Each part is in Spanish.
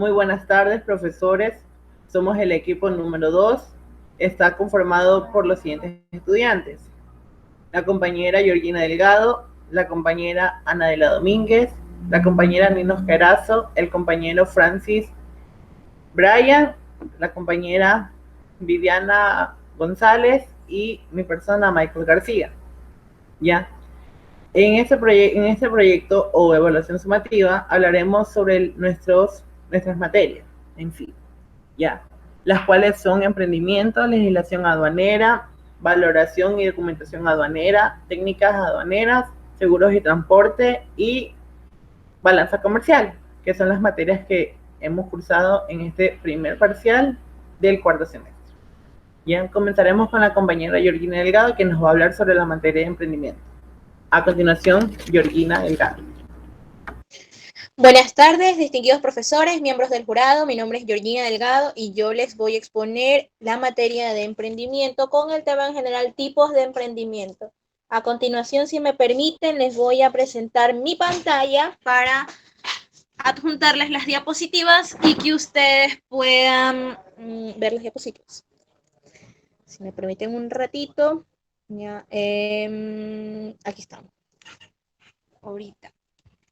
Muy buenas tardes, profesores. Somos el equipo número 2. Está conformado por los siguientes estudiantes: la compañera Georgina Delgado, la compañera Ana de la Domínguez, la compañera Ninos Carazo, el compañero Francis Bryan, la compañera Viviana González y mi persona Michael García. ¿Ya? En este proyecto o evaluación sumativa hablaremos sobre nuestras materias en sí, ya, las cuales son emprendimiento, legislación aduanera, valoración y documentación aduanera, técnicas aduaneras, seguros y transporte y balanza comercial, que son las materias que hemos cursado en este primer parcial del cuarto semestre. Ya comenzaremos con la compañera Georgina Delgado, que nos va a hablar sobre la materia de emprendimiento. A continuación, Georgina Delgado. Buenas tardes, distinguidos profesores, miembros del jurado. Mi nombre es Georgina Delgado y yo les voy a exponer la materia de emprendimiento con el tema en general tipos de emprendimiento. A continuación, si me permiten, les voy a presentar mi pantalla para adjuntarles las diapositivas y que ustedes puedan ver las diapositivas. Si me permiten un ratito, ya, aquí estamos. Ahorita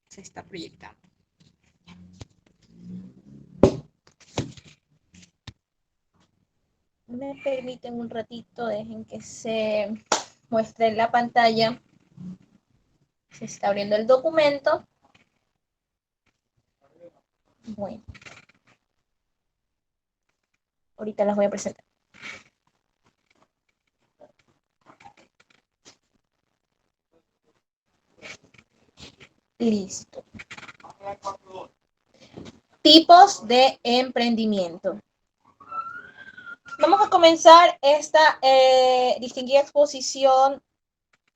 se está proyectando. Me permiten un ratito, dejen que se muestre la pantalla. Se está abriendo el documento. Bueno, ahorita las voy a presentar. Listo. Tipos de emprendimiento. Vamos a comenzar esta distinguida exposición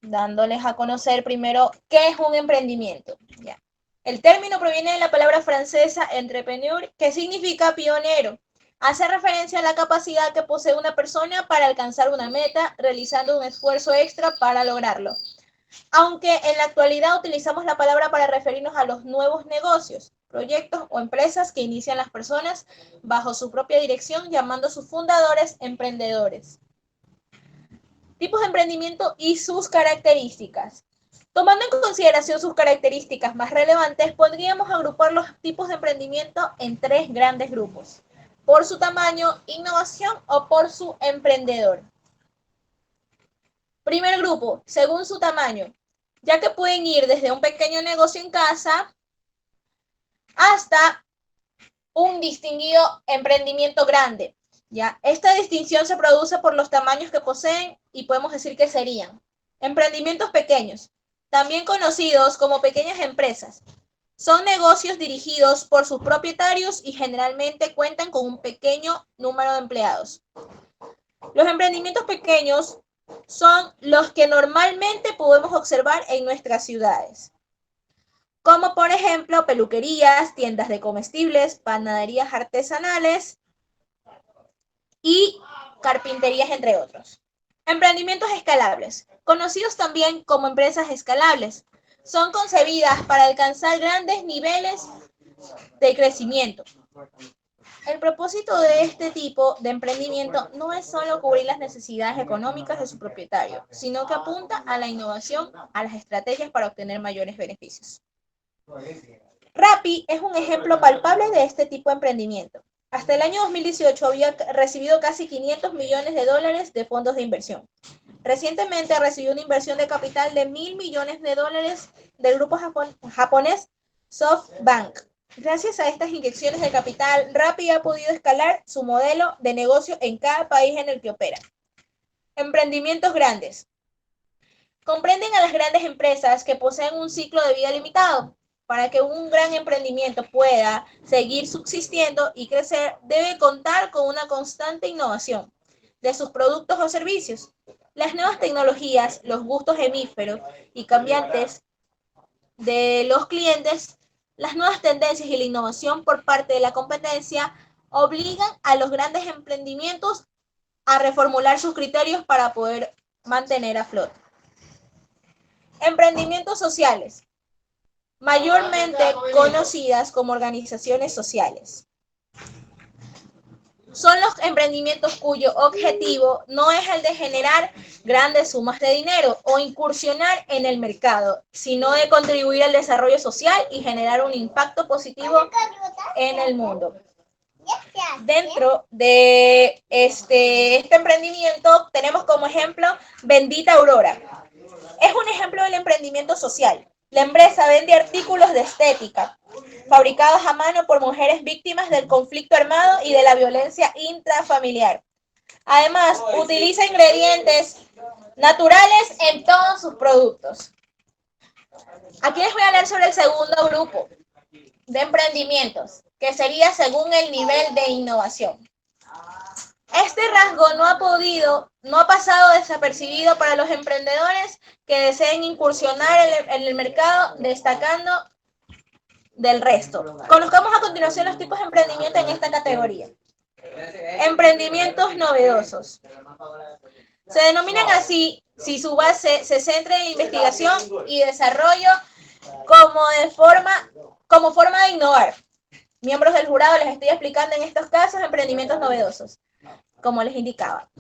dándoles a conocer primero qué es un emprendimiento. Ya. El término proviene de la palabra francesa entrepreneur, que significa pionero. Hace referencia a la capacidad que posee una persona para alcanzar una meta, realizando un esfuerzo extra para lograrlo. Aunque en la actualidad utilizamos la palabra para referirnos a los nuevos negocios, proyectos o empresas que inician las personas bajo su propia dirección, llamando a sus fundadores emprendedores. Tipos de emprendimiento y sus características. Tomando en consideración sus características más relevantes, podríamos agrupar los tipos de emprendimiento en tres grandes grupos: por su tamaño, innovación o por su emprendedor. Primer grupo, según su tamaño, ya que pueden ir desde un pequeño negocio en casa hasta un distinguido emprendimiento grande. ¿Ya? Esta distinción se produce por los tamaños que poseen y podemos decir que serían emprendimientos pequeños, también conocidos como pequeñas empresas. Son negocios dirigidos por sus propietarios y generalmente cuentan con un pequeño número de empleados. Los emprendimientos pequeños son los que normalmente podemos observar en nuestras ciudades, como por ejemplo peluquerías, tiendas de comestibles, panaderías artesanales y carpinterías, entre otros. Emprendimientos escalables, conocidos también como empresas escalables, son concebidas para alcanzar grandes niveles de crecimiento. El propósito de este tipo de emprendimiento no es solo cubrir las necesidades económicas de su propietario, sino que apunta a la innovación, a las estrategias para obtener mayores beneficios. Rappi es un ejemplo palpable de este tipo de emprendimiento. Hasta el año 2018 había recibido casi 500 millones de dólares de fondos de inversión. Recientemente recibió una inversión de capital de 1.000 millones de dólares del grupo japonés SoftBank. Gracias a estas inyecciones de capital, Rappi ha podido escalar su modelo de negocio en cada país en el que opera. Emprendimientos grandes. Comprenden a las grandes empresas que poseen un ciclo de vida limitado. Para que un gran emprendimiento pueda seguir subsistiendo y crecer, debe contar con una constante innovación de sus productos o servicios. Las nuevas tecnologías, los gustos hemíferos y cambiantes de los clientes, las nuevas tendencias y la innovación por parte de la competencia obligan a los grandes emprendimientos a reformular sus criterios para poder mantener a flote. Emprendimientos sociales, mayormente conocidas como organizaciones sociales. son los emprendimientos cuyo objetivo no es el de generar grandes sumas de dinero o incursionar en el mercado, sino de contribuir al desarrollo social y generar un impacto positivo en el mundo. Dentro de este emprendimiento tenemos como ejemplo Bendita Aurora. Es un ejemplo del emprendimiento social. La empresa vende artículos de estética fabricados a mano por mujeres víctimas del conflicto armado y de la violencia intrafamiliar. Además, utiliza ingredientes naturales en todos sus productos. Aquí les voy a hablar sobre el segundo grupo de emprendimientos, que sería según el nivel de innovación. Este rasgo no ha pasado desapercibido para los emprendedores que deseen incursionar en el mercado, destacando del resto. Conozcamos a continuación los tipos de emprendimiento en esta categoría. Emprendimientos novedosos. Se denominan así si su base se centra en investigación y desarrollo como forma de innovar. Miembros del jurado les estoy explicando en estos casos emprendimientos novedosos, como les indicaba.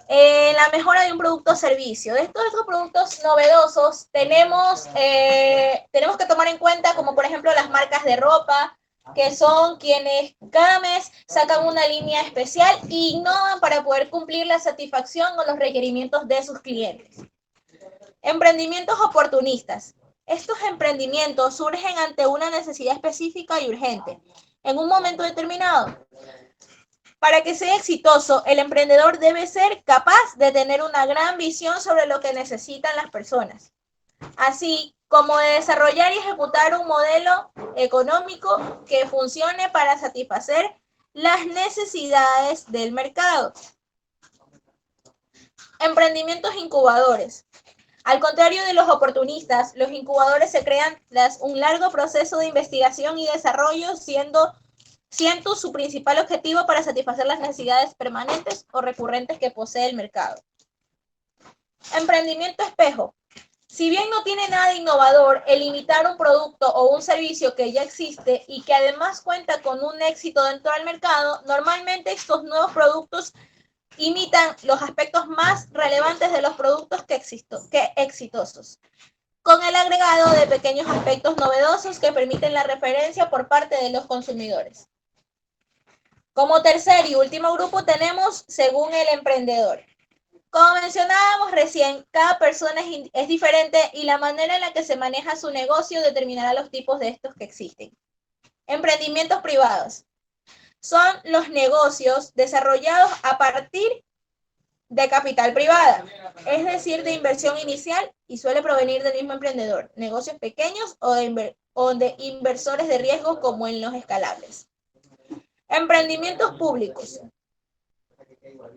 La mejora de un producto o servicio. De todos estos productos novedosos tenemos que tomar en cuenta, como por ejemplo las marcas de ropa, que son quienes cada mes sacan una línea especial e innovan para poder cumplir la satisfacción o los requerimientos de sus clientes. Emprendimientos oportunistas. Estos emprendimientos surgen ante una necesidad específica y urgente, en un momento determinado. Para que sea exitoso, el emprendedor debe ser capaz de tener una gran visión sobre lo que necesitan las personas, así como de desarrollar y ejecutar un modelo económico que funcione para satisfacer las necesidades del mercado. Emprendimientos incubadores. Al contrario de los oportunistas, los incubadores se crean tras un largo proceso de investigación y desarrollo, siendo su principal objetivo para satisfacer las necesidades permanentes o recurrentes que posee el mercado. Emprendimiento espejo. Si bien no tiene nada de innovador, el imitar un producto o un servicio que ya existe y que además cuenta con un éxito dentro del mercado, normalmente estos nuevos productos imitan los aspectos más relevantes de los productos que exitosos, con el agregado de pequeños aspectos novedosos que permiten la referencia por parte de los consumidores. Como tercer y último grupo tenemos según el emprendedor. Como mencionábamos recién, cada persona es diferente y la manera en la que se maneja su negocio determinará los tipos de estos que existen. Emprendimientos privados. Son los negocios desarrollados a partir de capital privada, es decir, de inversión inicial y suele provenir del mismo emprendedor. Negocios pequeños o de inversores de riesgo como en los escalables. Emprendimientos públicos.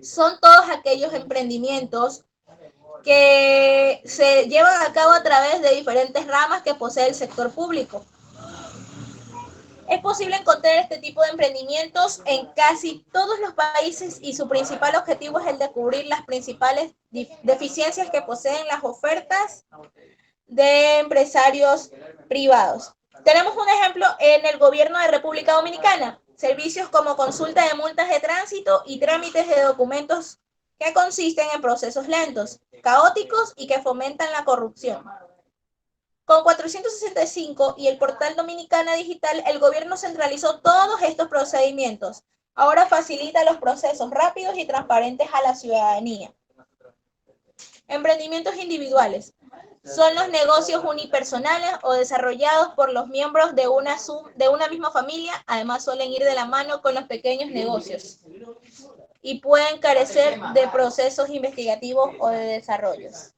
Son todos aquellos emprendimientos que se llevan a cabo a través de diferentes ramas que posee el sector público. Es posible encontrar este tipo de emprendimientos en casi todos los países y su principal objetivo es el de cubrir las principales deficiencias que poseen las ofertas de empresarios privados. Tenemos un ejemplo en el gobierno de República Dominicana. Servicios como consulta de multas de tránsito y trámites de documentos que consisten en procesos lentos, caóticos y que fomentan la corrupción. Con 465 y el portal Dominicana Digital, el gobierno centralizó todos estos procedimientos. Ahora facilita los procesos rápidos y transparentes a la ciudadanía. Emprendimientos individuales. Son los negocios unipersonales o desarrollados por los miembros de una misma familia. Además, suelen ir de la mano con los pequeños negocios y pueden carecer de procesos investigativos o de desarrollos.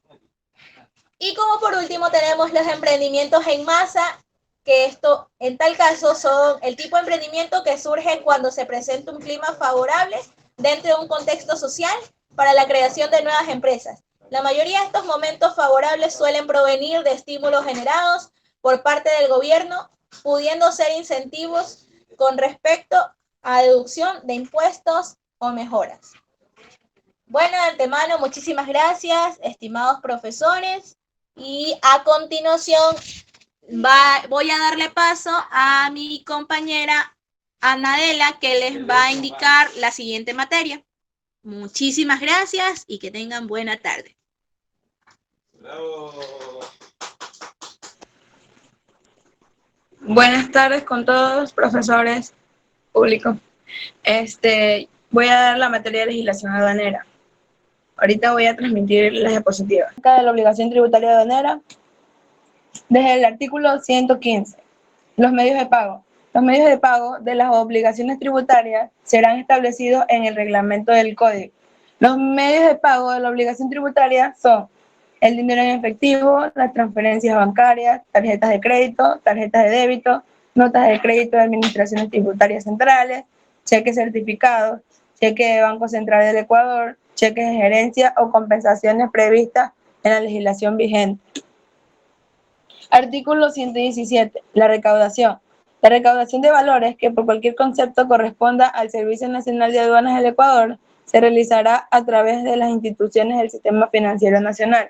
Y como por último tenemos los emprendimientos en masa, que esto en tal caso son el tipo de emprendimiento que surge cuando se presenta un clima favorable dentro de un contexto social para la creación de nuevas empresas. La mayoría de estos momentos favorables suelen provenir de estímulos generados por parte del gobierno, pudiendo ser incentivos con respecto a deducción de impuestos o mejoras. Bueno, de antemano, muchísimas gracias, estimados profesores. Y a continuación voy a darle paso a mi compañera Anadela, que les va a indicar la siguiente materia. Muchísimas gracias y que tengan buena tarde. Bravo. Buenas tardes con todos, profesores, público. Voy a dar la materia de legislación aduanera. Ahorita voy a transmitir las diapositivas. Acá de la obligación tributaria aduanera, desde el artículo 115, los medios de pago. Los medios de pago de las obligaciones tributarias serán establecidos en el reglamento del código. Los medios de pago de la obligación tributaria son el dinero en efectivo, las transferencias bancarias, tarjetas de crédito, tarjetas de débito, notas de crédito de administraciones tributarias centrales, cheques certificados, cheque de Banco Central del Ecuador, cheques de gerencia o compensaciones previstas en la legislación vigente. Artículo 117. La recaudación. La recaudación de valores que por cualquier concepto corresponda al Servicio Nacional de Aduanas del Ecuador se realizará a través de las instituciones del Sistema Financiero Nacional.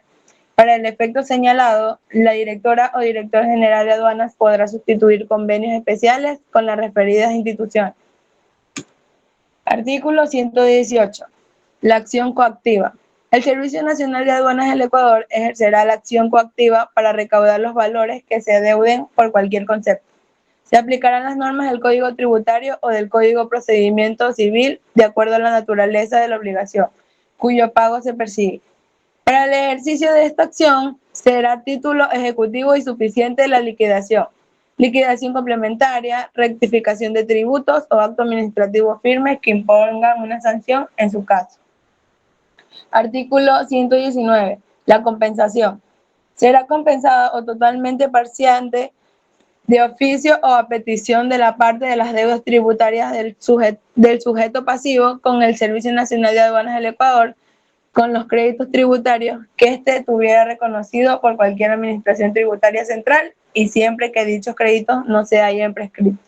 Para el efecto señalado, la directora o director general de aduanas podrá sustituir convenios especiales con las referidas instituciones. Artículo 118. La acción coactiva. El Servicio Nacional de Aduanas del Ecuador ejercerá la acción coactiva para recaudar los valores que se adeuden por cualquier concepto. Se aplicarán las normas del Código Tributario o del Código Procedimiento Civil de acuerdo a la naturaleza de la obligación, cuyo pago se persigue. Para el ejercicio de esta acción será título ejecutivo y suficiente la liquidación, liquidación complementaria, rectificación de tributos o acto administrativo firme que impongan una sanción en su caso. Artículo 119. La compensación. Será compensada o totalmente parciante de oficio o a petición de la parte de las deudas tributarias del sujeto pasivo con el Servicio Nacional de Aduanas del Ecuador con los créditos tributarios que éste tuviera reconocido por cualquier administración tributaria central y siempre que dichos créditos no se hayan prescrito.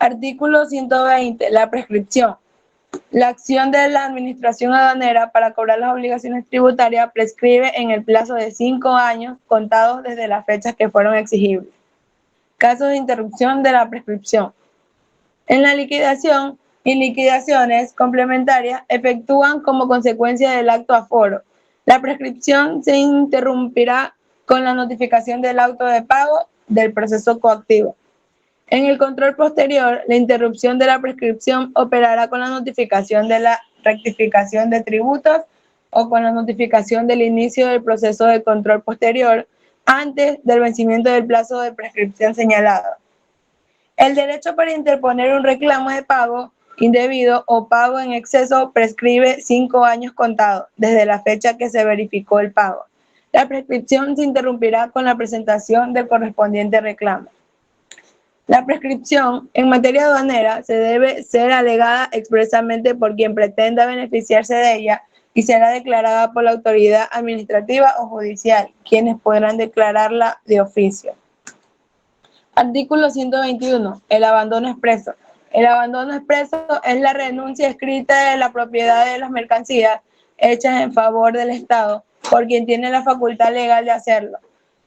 Artículo 120. La prescripción. La acción de la administración aduanera para cobrar las obligaciones tributarias prescribe en el plazo de 5 años contados desde las fechas que fueron exigibles. Casos de interrupción de la prescripción. En la liquidación y liquidaciones complementarias efectúan como consecuencia del acto aforo. La prescripción se interrumpirá con la notificación del auto de pago del proceso coactivo. En el control posterior, la interrupción de la prescripción operará con la notificación de la rectificación de tributos o con la notificación del inicio del proceso de control posterior antes del vencimiento del plazo de prescripción señalado. El derecho para interponer un reclamo de pago indebido o pago en exceso prescribe 5 años contados desde la fecha que se verificó el pago. La prescripción se interrumpirá con la presentación del correspondiente reclamo. La prescripción en materia aduanera se debe ser alegada expresamente por quien pretenda beneficiarse de ella y será declarada por la autoridad administrativa o judicial, quienes podrán declararla de oficio. Artículo 121. El abandono expreso. El abandono expreso es la renuncia escrita de la propiedad de las mercancías hechas en favor del Estado por quien tiene la facultad legal de hacerlo.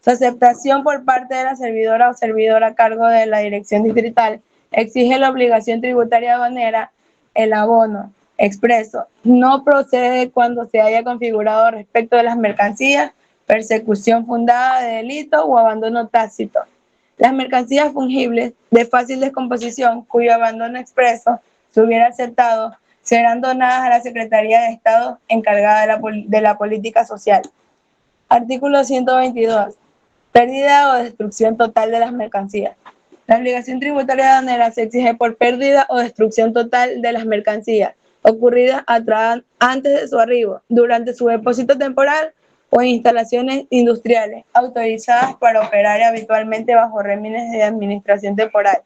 Su aceptación por parte de la servidora o servidor a cargo de la dirección distrital exige la obligación tributaria aduanera, el abono expreso. No procede cuando se haya configurado respecto de las mercancías, persecución fundada de delito o abandono tácito. Las mercancías fungibles de fácil descomposición, cuyo abandono expreso se hubiera aceptado, serán donadas a la Secretaría de Estado encargada de la política social. Artículo 122. Pérdida o destrucción total de las mercancías. La obligación tributaria aduanera se exige por pérdida o destrucción total de las mercancías ocurridas antes de su arribo, durante su depósito temporal o en instalaciones industriales autorizadas para operar habitualmente bajo regímenes de administración temporal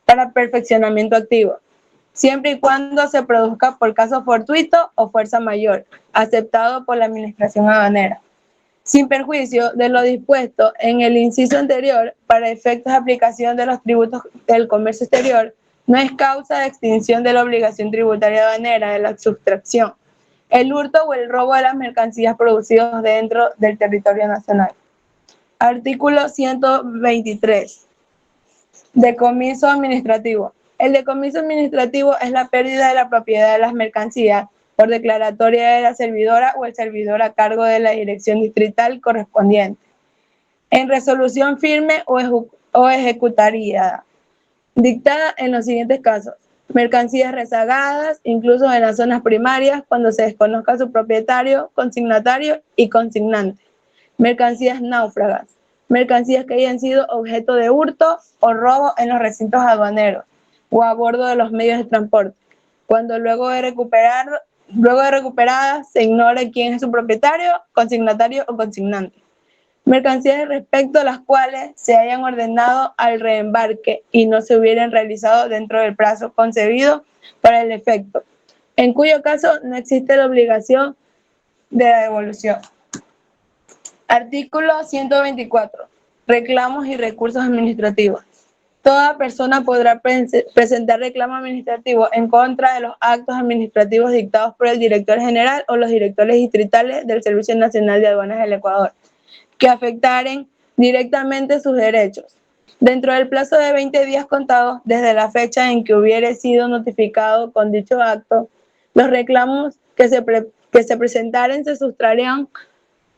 para perfeccionamiento activo, siempre y cuando se produzca por caso fortuito o fuerza mayor, aceptado por la administración aduanera. Sin perjuicio de lo dispuesto en el inciso anterior, para efectos de aplicación de los tributos del comercio exterior, no es causa de extinción de la obligación tributaria aduanera de la sustracción, el hurto o el robo de las mercancías producidos dentro del territorio nacional. Artículo 123. Decomiso administrativo. El decomiso administrativo es la pérdida de la propiedad de las mercancías por declaratoria de la servidora o el servidor a cargo de la dirección distrital correspondiente, en resolución firme o ejecutaría, dictada en los siguientes casos: mercancías rezagadas, incluso en las zonas primarias, cuando se desconozca su propietario, consignatario y consignante; mercancías náufragas, mercancías que hayan sido objeto de hurto o robo en los recintos aduaneros o a bordo de los medios de transporte, cuando luego de recuperadas se ignore quién es su propietario, consignatario o consignante; mercancías respecto a las cuales se hayan ordenado al reembarque y no se hubieran realizado dentro del plazo concebido para el efecto, en cuyo caso no existe la obligación de la devolución. Artículo 124. Reclamos y recursos administrativos. Toda persona podrá presentar reclamo administrativo en contra de los actos administrativos dictados por el director general o los directores distritales del Servicio Nacional de Aduanas del Ecuador, que afectaren directamente sus derechos, dentro del plazo de 20 días contados desde la fecha en que hubiere sido notificado con dicho acto. Los reclamos que se presentaren se sustraerán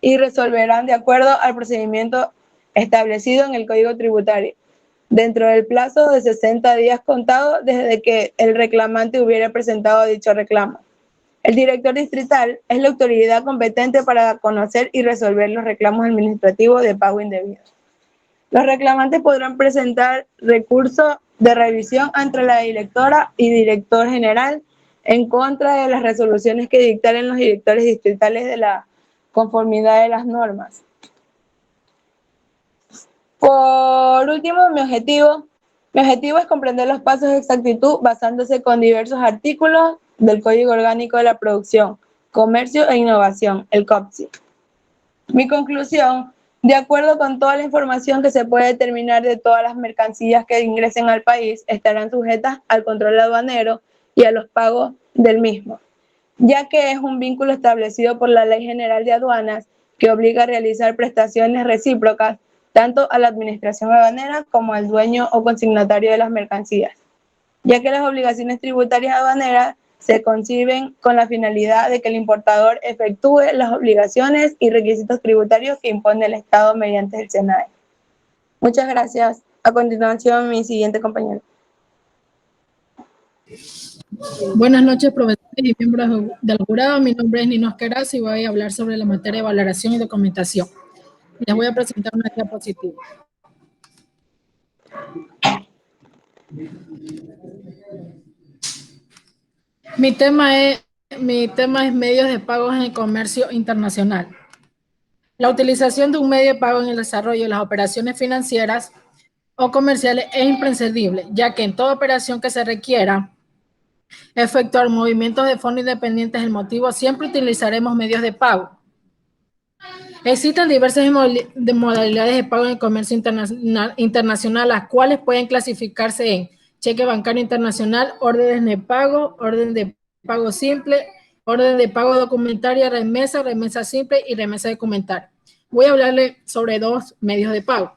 y resolverán de acuerdo al procedimiento establecido en el Código Tributario, dentro del plazo de 60 días contados desde que el reclamante hubiera presentado dicho reclamo. El director distrital es la autoridad competente para conocer y resolver los reclamos administrativos de pago indebido. Los reclamantes podrán presentar recurso de revisión ante la directora y director general en contra de las resoluciones que dictaren los directores distritales de la conformidad de las normas. Por último, mi objetivo es comprender los pasos de exactitud basándose con diversos artículos del Código Orgánico de la Producción, Comercio e Innovación, el COPSI. Mi conclusión: de acuerdo con toda la información que se puede determinar de todas las mercancías que ingresen al país, estarán sujetas al control aduanero y a los pagos del mismo, ya que es un vínculo establecido por la Ley General de Aduanas que obliga a realizar prestaciones recíprocas tanto a la administración aduanera como al dueño o consignatario de las mercancías, ya que las obligaciones tributarias aduaneras se conciben con la finalidad de que el importador efectúe las obligaciones y requisitos tributarios que impone el Estado mediante el SENAE. Muchas gracias. A continuación, mi siguiente compañero. Buenas noches, profesores y miembros del jurado. Mi nombre es Nino Asqueraz y voy a hablar sobre la materia de valoración y documentación. Les voy a presentar una diapositiva. Mi tema es medios de pago en el comercio internacional. La utilización de un medio de pago en el desarrollo de las operaciones financieras o comerciales es imprescindible, ya que en toda operación que se requiera efectuar movimientos de fondos independientes del motivo, siempre utilizaremos medios de pago. Existen diversas modalidades de pago en el comercio internacional, las cuales pueden clasificarse en cheque bancario internacional, órdenes de pago, orden de pago simple, orden de pago documentaria, remesa simple y remesa documentaria. Voy a hablarle sobre dos medios de pago.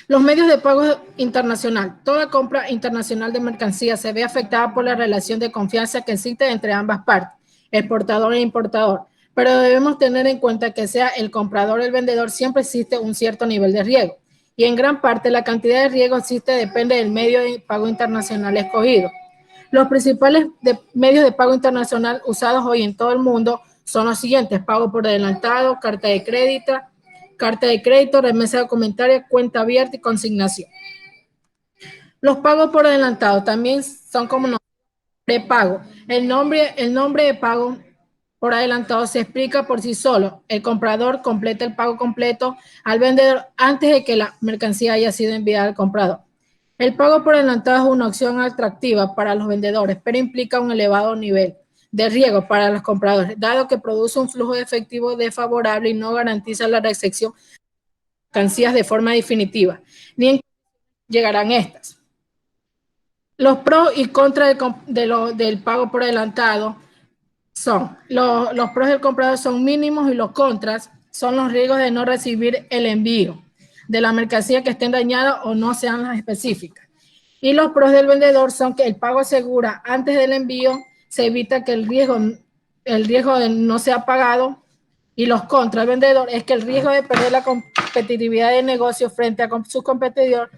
Los medios de pago internacional. Toda compra internacional de mercancías se ve afectada por la relación de confianza que existe entre ambas partes, exportador e importador. Pero debemos tener en cuenta que sea el comprador o el vendedor, siempre existe un cierto nivel de riesgo. Y en gran parte la cantidad de riesgo existe depende del medio de pago internacional escogido. Los principales medios de pago internacional usados hoy en todo el mundo son los siguientes: pago por adelantado, carta de crédito, remesa documentaria, cuenta abierta y consignación. Los pagos por adelantado también son como prepago. El nombre de pago por adelantado se explica por sí solo. El comprador completa el pago completo al vendedor antes de que la mercancía haya sido enviada al comprador. El pago por adelantado es una opción atractiva para los vendedores, pero implica un elevado nivel de riesgo para los compradores, dado que produce un flujo de efectivo desfavorable y no garantiza la recepción de mercancías de forma definitiva, ni en qué llegarán estas. Los pros y contras del pago por adelantado son: los pros del comprador son mínimos y los contras son los riesgos de no recibir el envío de la mercancía que estén dañadas o no sean las específicas. Y los pros del vendedor son que el pago asegura antes del envío, se evita que el riesgo de no sea pagado. Y los contras del vendedor es que el riesgo de perder la competitividad del negocio frente a su competidor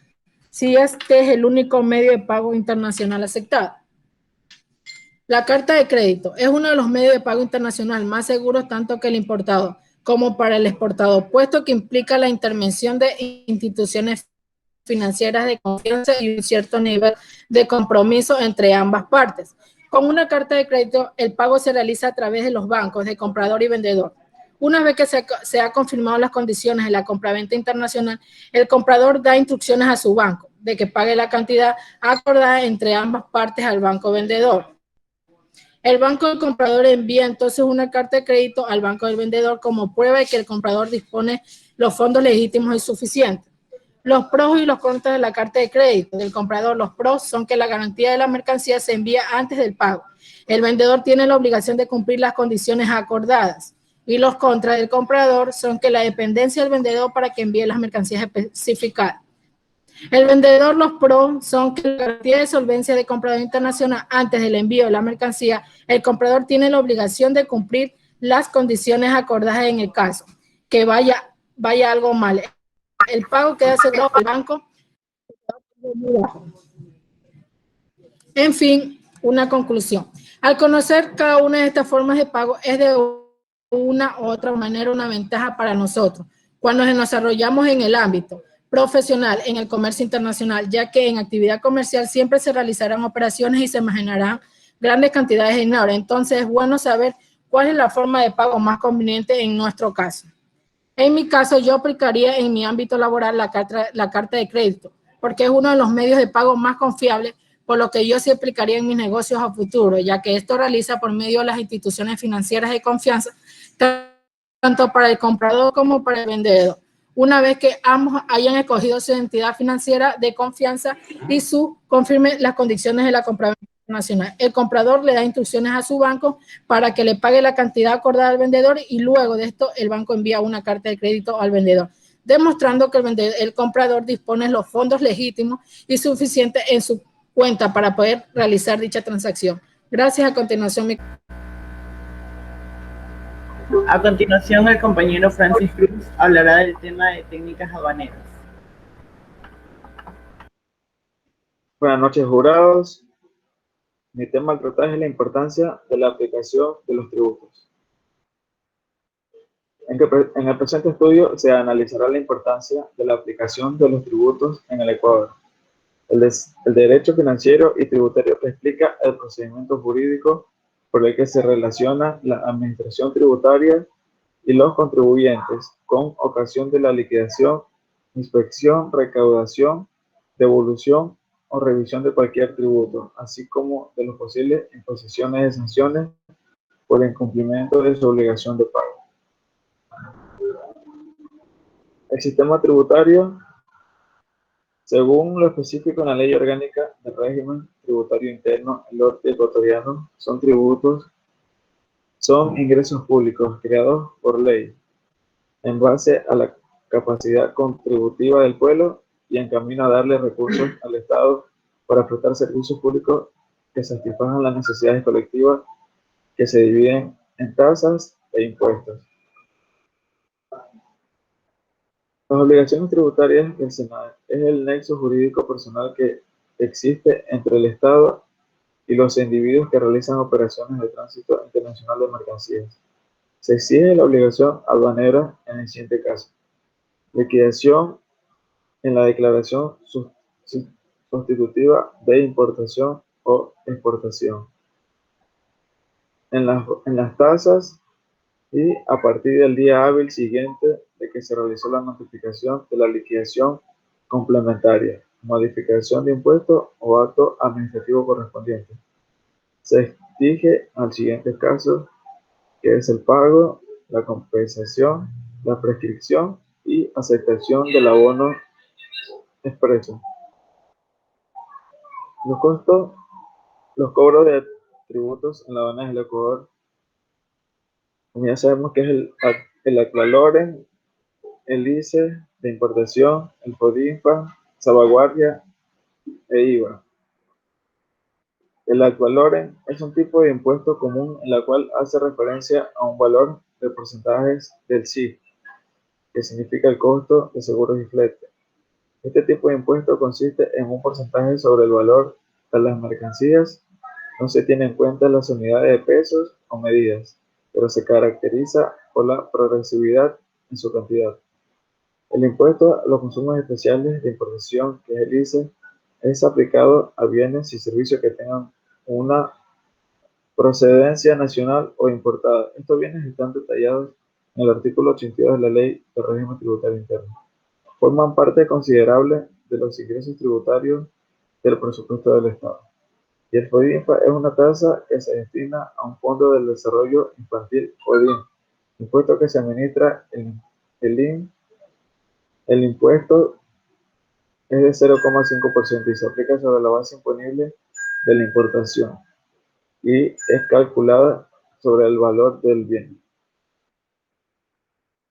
si este es el único medio de pago internacional aceptado. La carta de crédito es uno de los medios de pago internacional más seguros tanto que el importador como para el exportador, puesto que implica la intervención de instituciones financieras de confianza y un cierto nivel de compromiso entre ambas partes. Con una carta de crédito, el pago se realiza a través de los bancos de comprador y vendedor. Una vez que se ha confirmado las condiciones de la compraventa internacional, el comprador da instrucciones a su banco de que pague la cantidad acordada entre ambas partes al banco vendedor. El banco del comprador envía entonces una carta de crédito al banco del vendedor como prueba de que el comprador dispone los fondos legítimos y suficientes. Los pros y los contras de la carta de crédito del comprador. Los pros son que la garantía de la mercancía se envía antes del pago. El vendedor tiene la obligación de cumplir las condiciones acordadas. Y los contras del comprador son que la dependencia del vendedor para que envíe las mercancías especificadas. El vendedor, los pros son que la garantía de solvencia de comprador internacional antes del envío de la mercancía, el comprador tiene la obligación de cumplir las condiciones acordadas en el caso que vaya algo mal. El pago queda asegurado al banco. En fin, una conclusión. Al conocer cada una de estas formas de pago es de una u otra manera una ventaja para nosotros cuando nos desarrollamos en el ámbito profesional en el comercio internacional, ya que en actividad comercial siempre se realizarán operaciones y se imaginarán grandes cantidades de dinero. Entonces es bueno saber cuál es la forma de pago más conveniente en nuestro caso. En mi caso, yo aplicaría en mi ámbito laboral la carta de crédito, porque es uno de los medios de pago más confiables, por lo que yo sí aplicaría en mis negocios a futuro, ya que esto realiza por medio de las instituciones financieras de confianza, tanto para el comprador como para el vendedor. Una vez que ambos hayan escogido su entidad financiera de confianza y confirme las condiciones de la compraventa nacional. El comprador le da instrucciones a su banco para que le pague la cantidad acordada al vendedor y luego de esto el banco envía una carta de crédito al vendedor, demostrando que el comprador dispone de los fondos legítimos y suficientes en su cuenta para poder realizar dicha transacción. Gracias. A continuación, el compañero Francis Cruz hablará del tema de técnicas aduaneras. Buenas noches, jurados. Mi tema al tratar es la importancia de la aplicación de los tributos. En el presente estudio se analizará la importancia de la aplicación de los tributos en el Ecuador. El derecho financiero y tributario explica el procedimiento jurídico por el que se relaciona la administración tributaria y los contribuyentes con ocasión de la liquidación, inspección, recaudación, devolución o revisión de cualquier tributo, así como de las posibles imposiciones de sanciones por incumplimiento de su obligación de pago. El sistema tributario, según lo específico en la Ley Orgánica del Régimen Tributario Interno, el norte ecuatoriano, son ingresos públicos creados por ley en base a la capacidad contributiva del pueblo y en camino a darle recursos al Estado para prestar servicios públicos que satisfagan las necesidades colectivas que se dividen en tasas e impuestos. Las obligaciones tributarias del Senado es el nexo jurídico personal que existe entre el Estado y los individuos que realizan operaciones de tránsito internacional de mercancías. Se exige la obligación aduanera en el siguiente caso: liquidación en la declaración sustitutiva de importación o exportación, en las tasas y a partir del día hábil siguiente de que se realizó la notificación de la liquidación complementaria, modificación de impuesto o acto administrativo correspondiente. Se exige al siguiente caso, que es el pago, la compensación, la prescripción y aceptación del abono expreso. Los cobros de tributos en la aduana del Ecuador, como ya sabemos que es el Aclaloren, el ICE de importación, el FODINFA, salvaguardia e IVA. El ad valorem es un tipo de impuesto común en la cual hace referencia a un valor de porcentajes del CIF, que significa el costo de seguros y flete. Este tipo de impuesto consiste en un porcentaje sobre el valor de las mercancías. No se tiene en cuenta las unidades de pesos o medidas, pero se caracteriza por la progresividad en su cantidad. El impuesto a los consumos especiales de importación, que es el ICE, es aplicado a bienes y servicios que tengan una procedencia nacional o importada. Estos bienes están detallados en el artículo 82 de la Ley del Régimen Tributario Interno. Forman parte considerable de los ingresos tributarios del presupuesto del Estado. Y el FODINFA es una tasa que se destina a un fondo del desarrollo infantil FODIN, impuesto que se administra en el IN. El impuesto es de 0,5% y se aplica sobre la base imponible de la importación y es calculada sobre el valor del bien.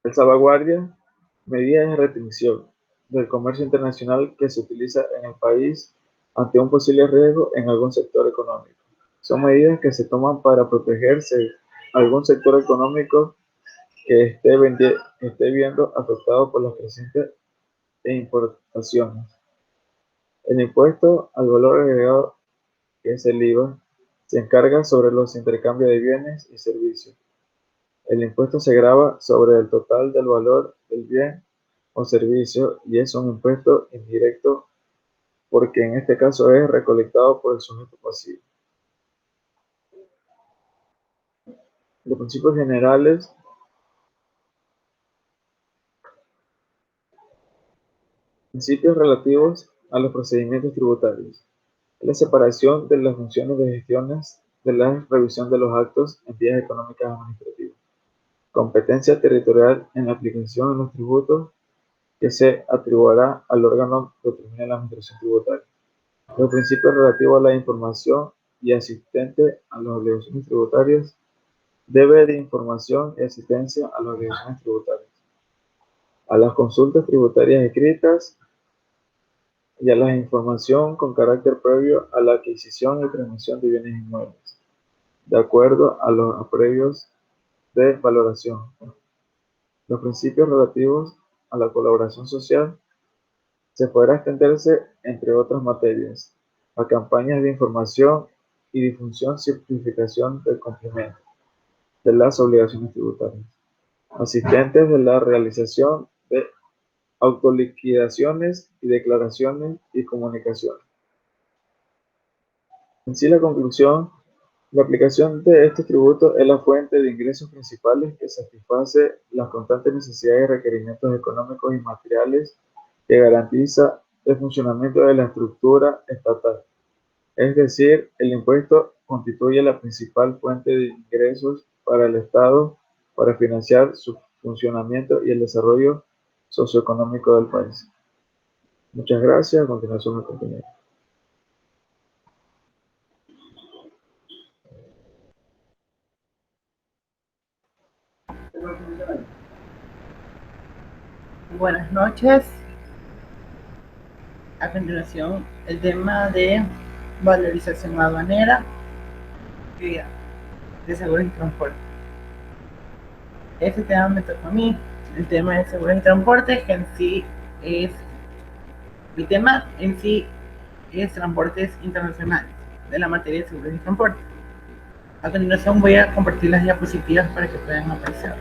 El salvaguardia, medidas de restricción del comercio internacional que se utiliza en el país ante un posible riesgo en algún sector económico. Son medidas que se toman para protegerse algún sector económico que esté viendo afectado por las crecientes importaciones. El impuesto al valor agregado, que es el IVA, se encarga sobre los intercambios de bienes y servicios. El impuesto se grava sobre el total del valor del bien o servicio y es un impuesto indirecto porque en este caso es recolectado por el sujeto pasivo. Los principios generales principios relativos a los procedimientos tributarios. La separación de las funciones de gestiones de la revisión de los actos en vías económicas administrativas. Competencia territorial en la aplicación de los tributos que se atribuirá al órgano que determine la administración tributaria. Los principios relativos a la información y asistente a las obligaciones tributarias. Debe de información y asistencia a las obligaciones tributarias. A las consultas tributarias escritas y a la información con carácter previo a la adquisición y transmisión de bienes inmuebles, de acuerdo a los aprevios de valoración. Los principios relativos a la colaboración social se podrá extenderse, entre otras materias, a campañas de información y difusión, simplificación del cumplimiento de las obligaciones tributarias, asistentes de la realización de autoliquidaciones y declaraciones y comunicaciones. En sí, la conclusión, la aplicación de estos tributos es la fuente de ingresos principales que satisface las constantes necesidades y requerimientos económicos y materiales que garantiza el funcionamiento de la estructura estatal. Es decir, el impuesto constituye la principal fuente de ingresos para el Estado para financiar su funcionamiento y el desarrollo socioeconómico del país. Muchas gracias. A continuación, mi compañero. Buenas noches. A continuación, el tema de valorización aduanera y de seguros y transporte. Este tema me tocó a mí, el tema de seguros y transporte, que en sí es, el tema en sí es transportes internacionales, de la materia de seguros y transporte. A continuación voy a compartir las diapositivas para que puedan apreciar.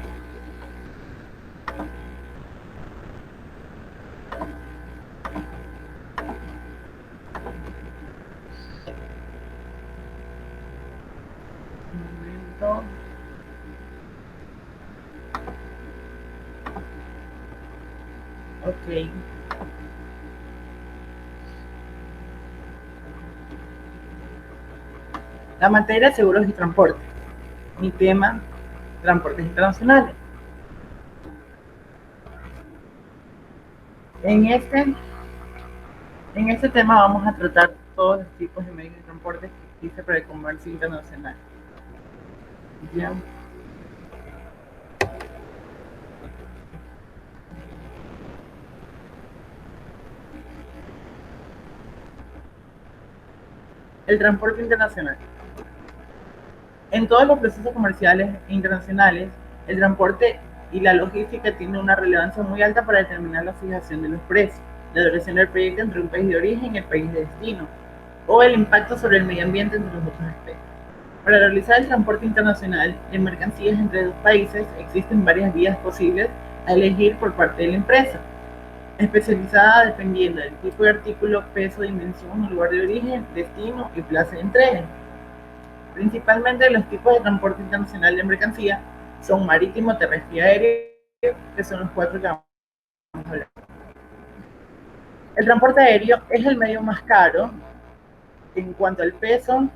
Ok. La materia de seguros y transporte. Mi tema, transportes internacionales. En este tema vamos a tratar todos los tipos de medios de transporte que existen para el comercio internacional. ¿Ya? El transporte internacional. En todos los procesos comerciales internacionales, el transporte y la logística tienen una relevancia muy alta para determinar la fijación de los precios, la duración del proyecto entre un país de origen y el país de destino, o el impacto sobre el medio ambiente entre los otros aspectos. Para realizar el transporte internacional de mercancías entre dos países existen varias vías posibles a elegir por parte de la empresa, especializada dependiendo del tipo de artículo, peso, dimensión, lugar de origen, destino y plaza de entrega. Principalmente los tipos de transporte internacional de mercancía son marítimo, terrestre y aéreo, que son los 4 que vamos a hablar. El transporte aéreo es el medio más caro en cuanto al peso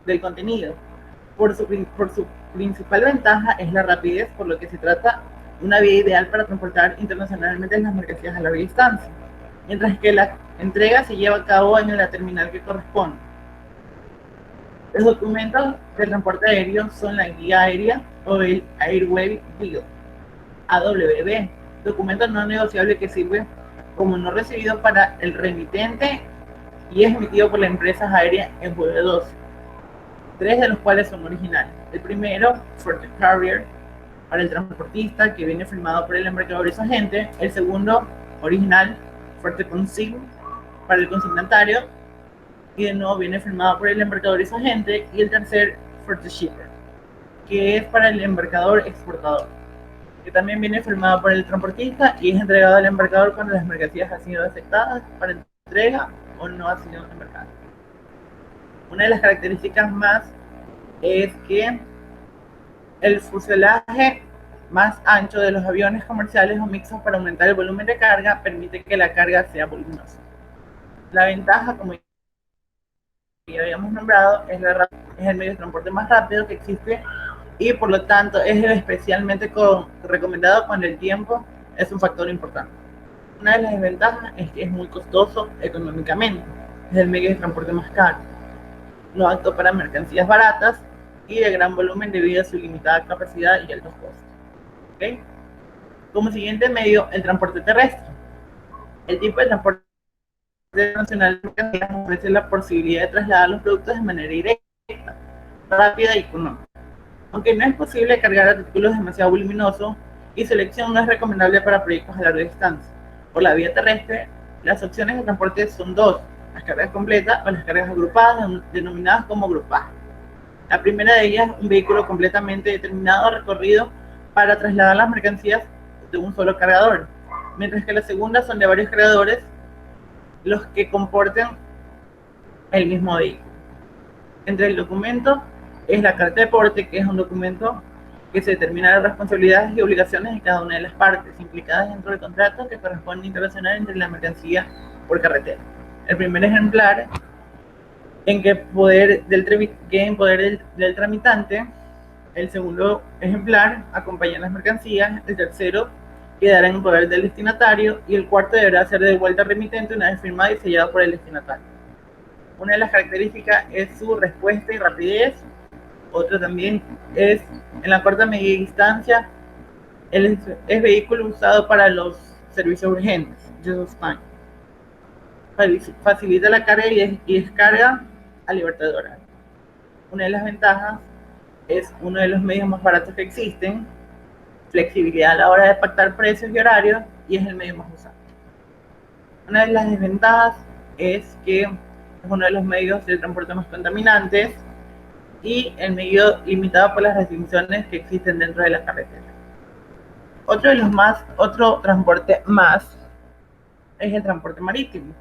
del contenido. Por su principal ventaja es la rapidez, por lo que se trata de una vía ideal para transportar internacionalmente las mercancías a larga distancia, mientras que la entrega se lleva a cabo en la terminal que corresponde. Los documentos de transporte aéreo son la guía aérea o el Airway Bill, AWB, documento no negociable que sirve como no recibido para el remitente y es emitido por las empresas aéreas en juego de 12, 3 de los cuales son originales. El primero, for the carrier, para el transportista, que viene firmado por el embarcador y su agente. El segundo, original, for the consignee, para el consignatario, y de nuevo viene firmado por el embarcador y su agente. Y el tercer, for the shipper, que es para el embarcador exportador, que también viene firmado por el transportista y es entregado al embarcador cuando las mercancías han sido aceptadas para entrega o no han sido embarcadas. Una de las características más es que el fuselaje más ancho de los aviones comerciales o mixtos para aumentar el volumen de carga permite que la carga sea voluminosa. La ventaja, como ya habíamos nombrado, es el medio de transporte más rápido que existe y por lo tanto es especialmente recomendado cuando el tiempo es un factor importante. Una de las desventajas es que es muy costoso económicamente, es el medio de transporte más caro, no apto para mercancías baratas y de gran volumen debido a su limitada capacidad y altos costos. ¿Okay? Como siguiente medio, el transporte terrestre. El tipo de transporte nacional de mercancías ofrece la posibilidad de trasladar los productos de manera directa, rápida y económica. Aunque no es posible cargar artículos demasiado voluminosos y su elección no es recomendable para proyectos a larga distancia. Por la vía terrestre, las opciones de transporte son dos: las cargas completas o las cargas agrupadas, denominadas como grupaje. La primera de ellas, un vehículo completamente determinado recorrido para trasladar las mercancías de un solo cargador, mientras que la segunda son de varios cargadores, los que comportan el mismo vehículo. Entre el documento es la carta de porte, que es un documento que se determina las responsabilidades y obligaciones de cada una de las partes implicadas dentro del contrato que corresponde internacional entre la mercancía por carretera. El primer ejemplar en poder del tramitante. El segundo ejemplar acompaña las mercancías. El tercero quedará en poder del destinatario y el cuarto deberá ser devuelto al remitente una vez firmado y sellado por el destinatario. Una de las características es su respuesta y rapidez. Otra también es en la corta media distancia. Es vehículo usado para los servicios urgentes, just time. Facilita la carga y descarga a libertad de horario. Una de las ventajas es uno de los medios más baratos que existen, flexibilidad a la hora de pactar precios y horarios, y es el medio más usado. Una de las desventajas es que es uno de los medios de transporte más contaminantes y el medio limitado por las restricciones que existen dentro de la carretera. Otro transporte más es el transporte marítimo.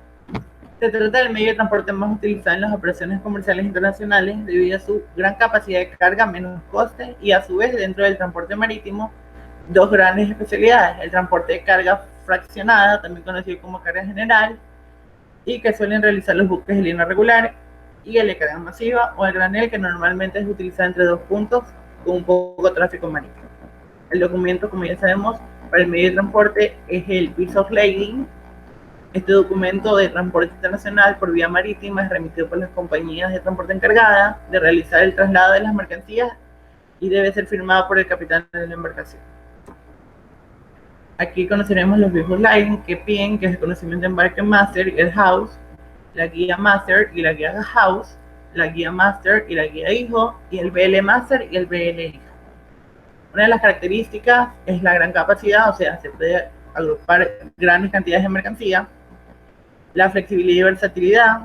Se trata del medio de transporte más utilizado en las operaciones comerciales internacionales debido a su gran capacidad de carga, menos costes y a su vez dentro del transporte marítimo dos grandes especialidades: el transporte de carga fraccionada, también conocido como carga general, y que suelen realizar los buques de línea regular, y el de carga masiva o el granel, que normalmente es utilizado entre dos puntos con un poco de tráfico marítimo. El documento, como ya sabemos, para el medio de transporte es el Bill of Lading. Este documento de transporte internacional por vía marítima es remitido por las compañías de transporte encargadas de realizar el traslado de las mercancías y debe ser firmado por el capitán de la embarcación. Aquí conoceremos los Bill of Lading, que piden, que es el conocimiento de embarque master, el house, la guía Master y la guía House, la guía Master y la guía Hijo, y el BL Master y el BL Hijo. Una de las características es la gran capacidad, o sea, se puede agrupar grandes cantidades de mercancía. La flexibilidad y versatilidad.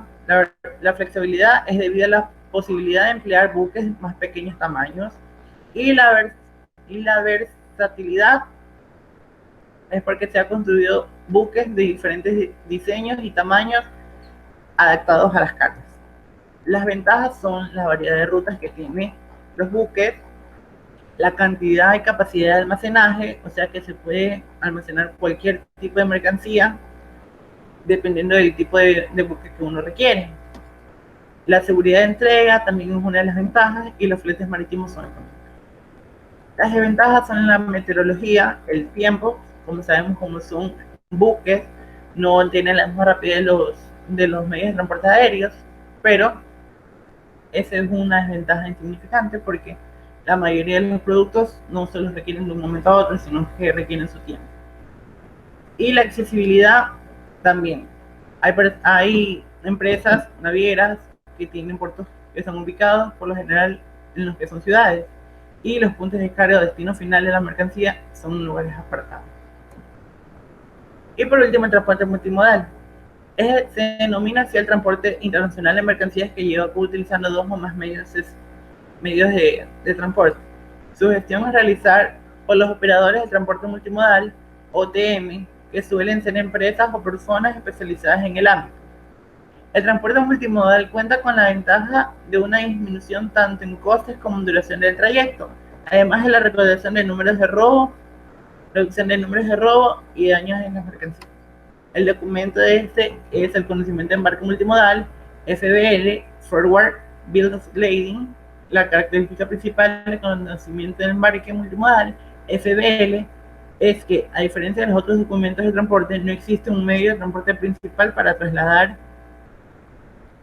La flexibilidad es debido a la posibilidad de emplear buques de más pequeños tamaños. Y la versatilidad es porque se han construido buques de diferentes diseños y tamaños adaptados a las cargas. Las ventajas son la variedad de rutas que tienen los buques, la cantidad y capacidad de almacenaje, o sea que se puede almacenar cualquier tipo de mercancía dependiendo del tipo de buque que uno requiere. La seguridad de entrega también es una de las ventajas, y los fletes marítimos son económicos. Las desventajas son la meteorología, el tiempo. Como sabemos, como son buques, no tienen la misma rapidez de los medios de transporte aéreos, pero esa es una desventaja insignificante porque la mayoría de los productos no se los requieren de un momento a otro, sino que requieren su tiempo. Y la accesibilidad también. Hay empresas navieras que tienen puertos que están ubicados por lo general en los que son ciudades, y los puntos de carga o destino final de la mercancía son lugares apartados. Y por último, el transporte multimodal. Se denomina así el transporte internacional de mercancías que lleva utilizando dos o más medios de transporte. Su gestión es realizar por los operadores de transporte multimodal, OTM, que suelen ser empresas o personas especializadas en el ámbito. El transporte multimodal cuenta con la ventaja de una disminución tanto en costes como en duración del trayecto, además de la reducción de números de robo y daños en las mercancías. El documento de este es el conocimiento de embarque multimodal, FBL, Forward Bill of Lading. La característica principal del conocimiento de embarque multimodal, FBL, es que, a diferencia de los otros documentos de transporte, no existe un medio de transporte principal para trasladar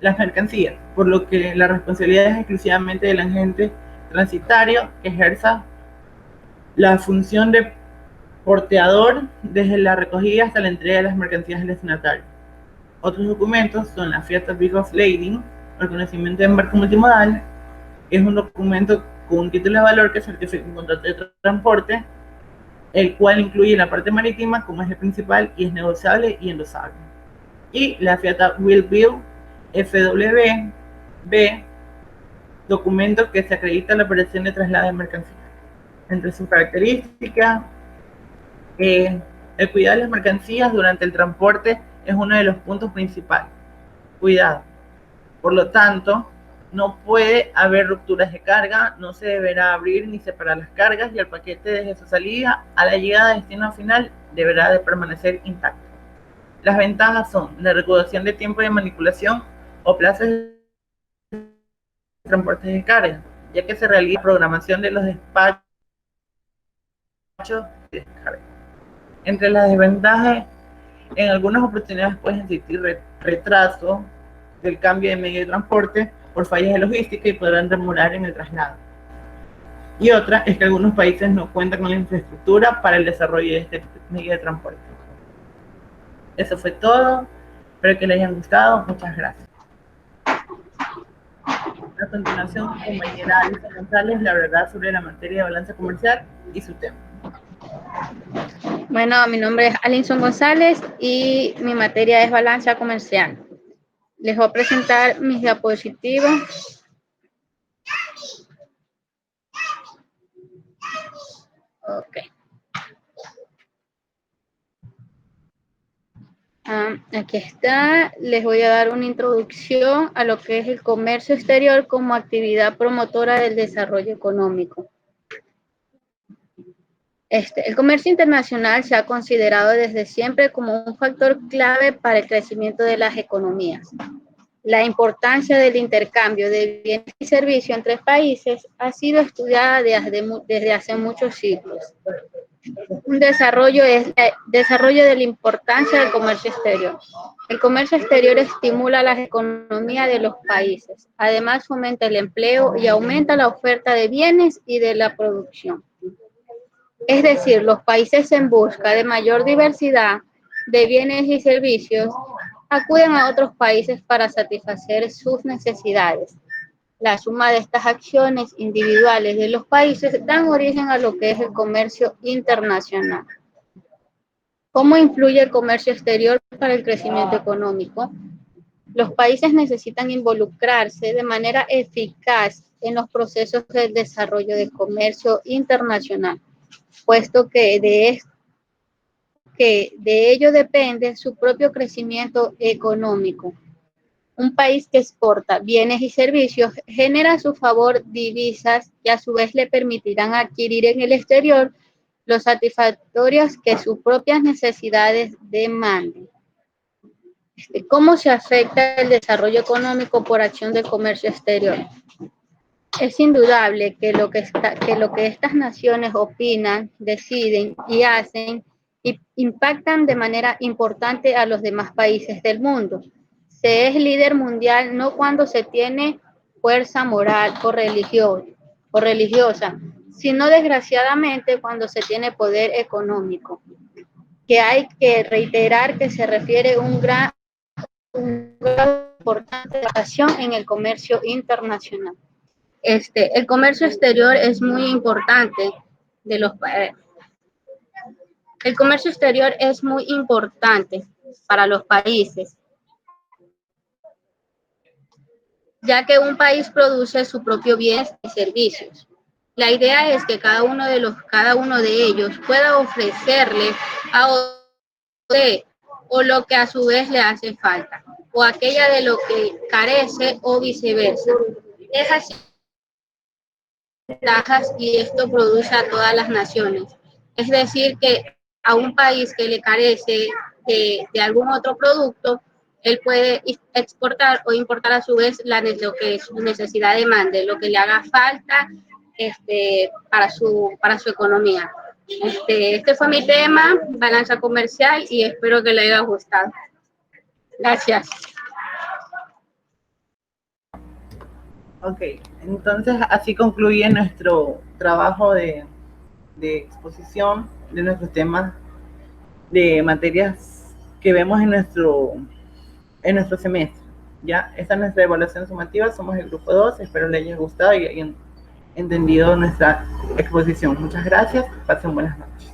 las mercancías, por lo que la responsabilidad es exclusivamente del agente transitario, que ejerza la función de porteador desde la recogida hasta la entrega de las mercancías al destinatario. Otros documentos son la Fiat Bill of Lading, el conocimiento de embarque multimodal, que es un documento con un título de valor que certifica un contrato de transporte, el cual incluye la parte marítima como eje principal y es negociable y endosable. Y la Fiat Will Bill FWB, documento que se acredita la operación de traslado de mercancías. Entre sus características, el cuidado de las mercancías durante el transporte es uno de los puntos principales. Cuidado. Por lo tanto, no puede haber rupturas de carga, no se deberá abrir ni separar las cargas, y el paquete desde su salida a la llegada a destino final deberá de permanecer intacto. Las ventajas son la recaudación de tiempo de manipulación o plazos de transporte de carga, ya que se realiza programación de los despachos de carga. Entre las desventajas, en algunas oportunidades pueden existir retraso del cambio de medio de transporte por fallas de logística y podrán demorar en el traslado. Y otra es que algunos países no cuentan con la infraestructura para el desarrollo de este medio de transporte. Eso fue todo. Espero que les hayan gustado. Muchas gracias. A continuación, compañera Alisa González le hablará sobre la materia de balanza comercial y su tema. Bueno, mi nombre es Alinson González y mi materia es balanza comercial. Les voy a presentar mis diapositivas. Ok. Aquí está. Les voy a dar una introducción a lo que es el comercio exterior como actividad promotora del desarrollo económico. El comercio internacional se ha considerado desde siempre como un factor clave para el crecimiento de las economías. La importancia del intercambio de bienes y servicios entre países ha sido estudiada desde hace muchos siglos. Un desarrollo es el desarrollo de la importancia del comercio exterior. El comercio exterior estimula la economía de los países. Además, fomenta el empleo y aumenta la oferta de bienes y de la producción. Es decir, los países en busca de mayor diversidad de bienes y servicios acuden a otros países para satisfacer sus necesidades. La suma de estas acciones individuales de los países dan origen a lo que es el comercio internacional. ¿Cómo influye el comercio exterior para el crecimiento económico? Los países necesitan involucrarse de manera eficaz en los procesos de desarrollo del comercio internacional, puesto que de ello depende su propio crecimiento económico. Un país que exporta bienes y servicios genera a su favor divisas que a su vez le permitirán adquirir en el exterior los satisfactorios que sus propias necesidades demanden. ¿Cómo se afecta el desarrollo económico por acción del comercio exterior? Es indudable que lo que estas naciones opinan, deciden y hacen impactan de manera importante a los demás países del mundo. Se es líder mundial no cuando se tiene fuerza moral o religiosa, sino desgraciadamente cuando se tiene poder económico, que hay que reiterar que se refiere un gran importante acción en el comercio internacional. El comercio exterior es muy importante el comercio exterior es muy importante para los países, ya que un país produce su propio bienes y servicios. La idea es que cada uno de ellos pueda ofrecerle a otro o lo que a su vez le hace falta, o aquella de lo que carece o viceversa. Es así ventajas y esto produce a todas las naciones. Es decir, que a un país que le carece de algún otro producto, él puede exportar o importar a su vez lo que su necesidad demande, lo que le haga falta para su economía. Este fue mi tema, balanza comercial, y espero que le haya gustado. Gracias. Ok, entonces así concluye nuestro trabajo de exposición de nuestros temas de materias que vemos en nuestro semestre. Ya, esta es nuestra evaluación sumativa, somos el grupo 2, espero les haya gustado y hayan entendido nuestra exposición. Muchas gracias, pasen buenas noches.